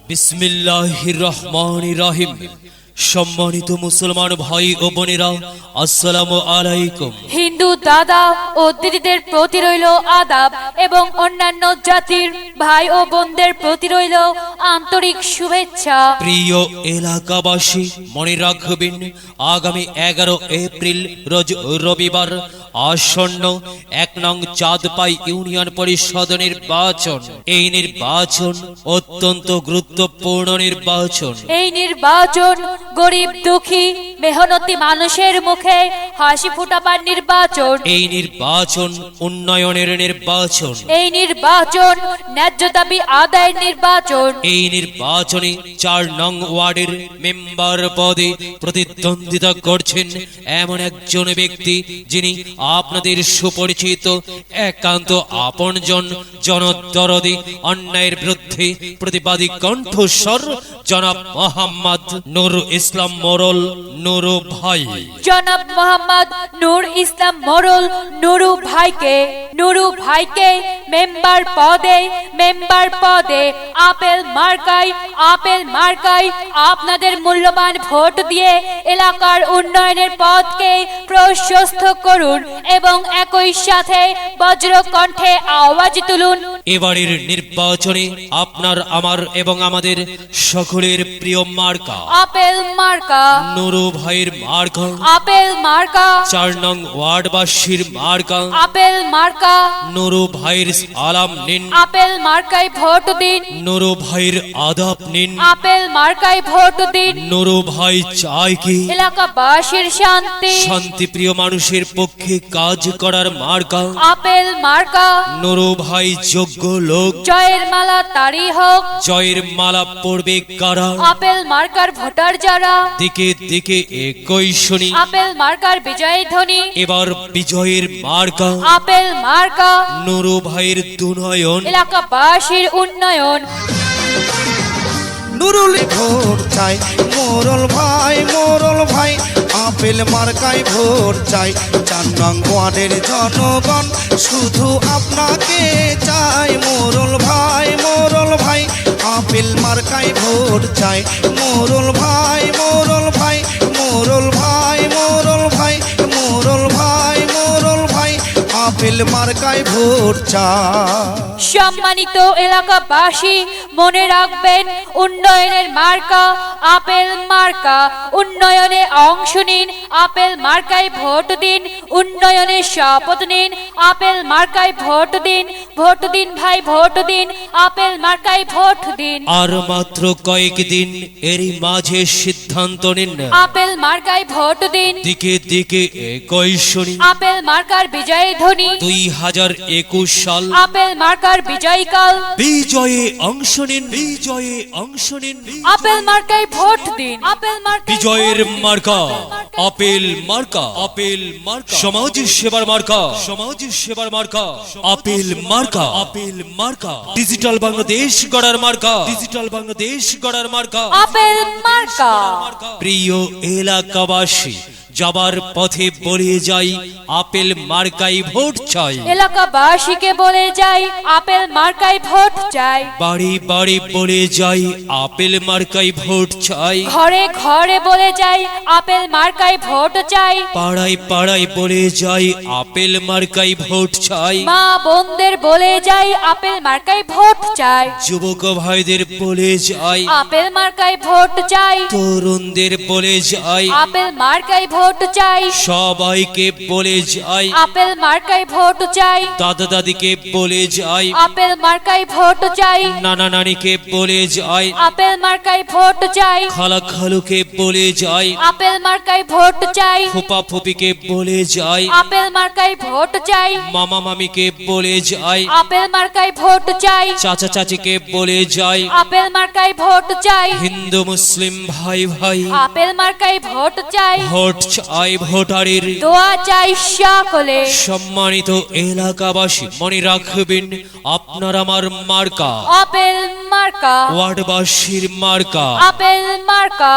বিসমিল্লাহির রহমানির রহিম। সম্মানিত মুসলমান ভাই ও বোনেরা, আসসালামু আলাইকুম। হিন্দু দাদা ও দিদিদের প্রতি রইল আদাব এবং অন্যান্য জাতির ভাই ও বোনদের প্রতি রইল আন্তরিক শুভেচ্ছা। প্রিয় এলাকাবাসী, মনে রাখবেন আগামী 11 এপ্রিল রোজ রবিবার আসন্ন 1 নং চাঁদপাই ইউনিয়ন পরিষদ নির্বাচন। এই নির্বাচন অত্যন্ত গুরুত্বপূর্ণ নির্বাচন। এই নির্বাচন গরিব দুঃখী মেহনতি মানুষের মুখে হাসি ফোটাবার নির্বাচন। এই নির্বাচন উন্নয়নের নির্বাচন। এই নির্বাচন ন্যায্য দাবি আদায়ের নির্বাচন। এই নির্বাচনে 4 নং ওয়ার্ডের মেম্বার পদে প্রতিদ্বন্দ্বিতা করছেন এমন একজন ব্যক্তি, যিনি আপনাদের সুপরিচিত একান্ত আপনজন, জনদরদি, অন্যায়ের বিরুদ্ধে প্রতিবাদী কণ্ঠস্বর জনাব মোহাম্মদ নূর ইসলাম মোরল, নুরু ভাই। জনাব মোহাম্মদ নূর ইসলাম মোরল নুরু ভাইকে মেম্বার পদে আপেল মার্কায় আপনাদের মূল্যবান ভোট দিয়ে এলাকার উন্নয়নের পথকে প্রশস্ত করুন এবং একই সাথে বজ্র কণ্ঠে আওয়াজ তুলুন। এবারের নির্বাচনে আপনার, আমার এবং আমাদের সকলের প্রিয় মার্কা আপেল মার্কা। নুরু ভাইয়ের মার্কা আপেল মার্কা। 4 নং ওয়ার্ডবাসীর মার্কা আপেল মার্কা। নুরু ভাইয়ের সালাম নিন। আপেল মার্কায় ভোট দিন। নুরু ভাইয়ের আদাব নিন। আপেল মার্কায় ভোট দিন। নুরু ভাই চায় কি এলাকাবাসীর শান্তিপ্রিয় মানুষের পক্ষে কাজ করার মার্কা আপেল মার্কা। নুরু ভাই যোগ্য লোক। জয়ের মালা তারি হোক। জয়ের মালা পড়বে কারা? আপেল মার্কার ভোটার যারা। দিকে দিকে একই শুনি আপেল মার্কার বিজয়ী ধ্বনি। এবার বিজয়ের মার্কা আপেল মার্কা। নুরু ভাইয়ের দুনয়ন, এলাকাবাসীর উন্নয়ন। নুরুল ভোট চাই মোরল ভাই আপেল মার্কায় ভোট চাই। 4 নং ওয়ার্ডের জনগণ শুধু আপনাকে চাই। মোরল ভাই আপেল মার্কায় ভোট চাই। মোরল ভাই আপেল মার্কায় ভোট চাই। সম্মানিত এলাকাবাসী, মনে রাখবেন উন্নয়নের মার্কা আপেল মার্কা। উন্নয়নে অংশ নিন, আপেল মার্কায় ভোট দিন। উন্নয়নের শপথ নিন, আপেল মার্কায় ভোট দিন। ভোট দিন ভাই, ভোট দিন, আপেল মার্কায় ভোট দিন। আর মাত্র কয়েকদিন, এরই মাঝে সিদ্ধান্ত নিন, আপেল মার্কায় ভোট দিন। দিকে দিকে একই শুনি আপেল মার্কার বিজয়ী ধ্বনি। 2021 সাল আপেল মার্কার বিজয়ী কাল। বিজয়ে অংশ নিন। আপেল মার্কায় ভোট দিন। আপেল মার্কায় বিজয়ের মার্কা আপেল মার্কা। সমাজ সেবার মার্কা আপেল মার্কা। ডিজিটাল বাংলাদেশ গড়ার মার্কা আপেল মার্কা। প্রিয় এলাকাবাসী, যাবার পথে বলে যাই আপেল মার্কায় ভোট চাই। এলাকাবাসীকে বলে যাই আপেল মার্কায় ভোট চাই। বাড়ি বাড়ি বলে যাই আপেল মার্কায় ভোট চাই। ঘরে ঘরে বলে যাই আপেল মার্কায় ভোট চাই। পাড়ায় পাড়ায় বলে যাই আপেল মার্কায় ভোট চাই। মা বোনদের বলে যাই আপেল মার্কায় ভোট চাই। যুবক ভাইদের বলে যাই আপেল মার্কায় ভোট চাই। তরুণদের বলে যাই আপেল মার্কায় ভোট চাই। সবাইকে বলে যাই আপেল মার্কায় ভোট চাই। দাদা দাদিকে বলে যাই আপেল মার্কায় ভোট চাই। নানা নানিকে বলে যাই আপেল মার্কায় ভোট চাই। খালা খালুকে বলে যাই আপেল মার্কায় ভোট চাই। ফুপা ফুপিকে বলে যাই আপেল মার্কায় ভোট চাই। মামা মামিকে বলে যাই আপেল মার্কায় ভোট চাই। চাচা চাচিকে বলে যাই আপেল মার্কায় ভোট চাই। হিন্দু মুসলিম ভাই ভাই আপেল মার্কায় ভোট চাই। ভোট চাই ভোটারের, দোয়া চাই সকলে। সম্মানিত এলাকাবাসী মনে রাখবেন আপনার আমার মার্কা আপেল মার্কা, ওয়ার্ডবাসীর মার্কা, আপেল মার্কা,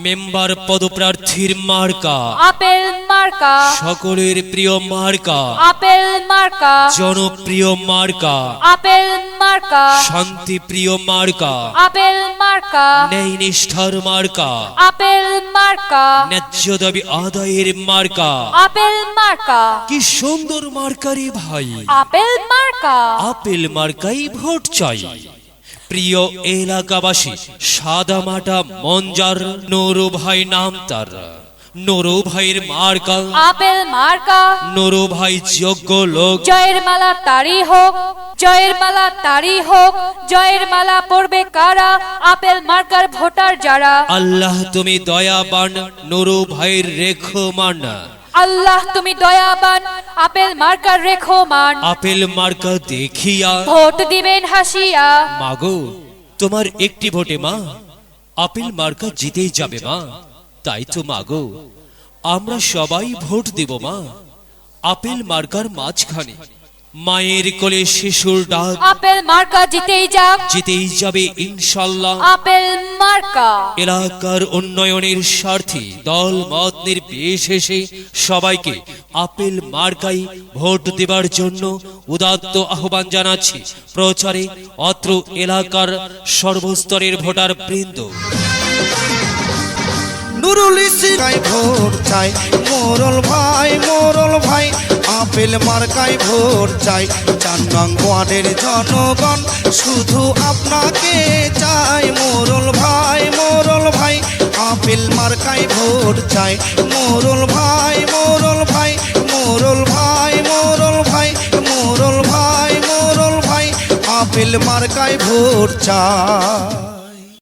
মেম্বার পদপ্রার্থীর মার্কা, আপেল মার্কা, সকলের প্রিয় মার্কা, আপেল মার্কা, জনপ্রিয় মার্কা, আপেল মার্কা, শান্তিপ্রিয় মার্কা, আপেল মার্কা, ন্যায় নিষ্ঠার মার্কা, আপেল মার্কা, ন্যায্য দাবি আদায়ের মার্কা। আপেল মার্কা, কি সুন্দর মার্কারে ভাই, আপেল মার্কা। আপেল মার্কাই ভোট চাই। প্রিয় এলাকাবাসী, সাদা মাটা মঞ্জার নুরু ভাই নাম তার, নুরু ভাইয়ের মার্কা, আপেল মার্কা, নুরু ভাই যোগ্য লোক। জয়ের মালা তারি হোক, জয়ের মালা তারি হোক, জয়ের মালা পড়বে কারা? আপেল মার্কার ভোটার যারা। আল্লাহ তুমি দয়াবান, নুরু ভাইয়ের রেখো মান। আল্লাহ তুমি দয়াবান, আপেল মার্কার রেখো মান। আপেল মার্কা দেখিয়া ভোট দিবেন হাসিয়া। মাগো তোমার একটি ভোটে মা আপেল মার্কা জিতেই যাবে মা। তাই তো মাগো আমরা সবাই ভোট দেব মা আপেল মার্কার মাঝখানে। মায়ের কোলে শিশুর ডাক, আপেল মার্কা জিতেই যাক, জিতেই যাবে ইনশাল্লাহ। আপেল মার্কা। এলাকার উন্নয়নের স্বার্থে দল মত নির্বিশেষে সবাইকে আপেল মার্কাই ভোট দেবার জন্য উদাত্ত আহ্বান জানাচ্ছি। প্রচারে অত্র এলাকার সর্বস্তরের ভোটার বৃন্দ। নুরুল ইসলাম ভোট চাই, মোরল ভাই আপেল মার্কায় ভোট চাই। 4 নং ওয়ার্ডের জনগণ শুধু আপনাকে চাই। মোরল ভাই আপেল মার্কায় ভোট চাই। মোরল ভাই আপেল মার্কায় ভোট চাই।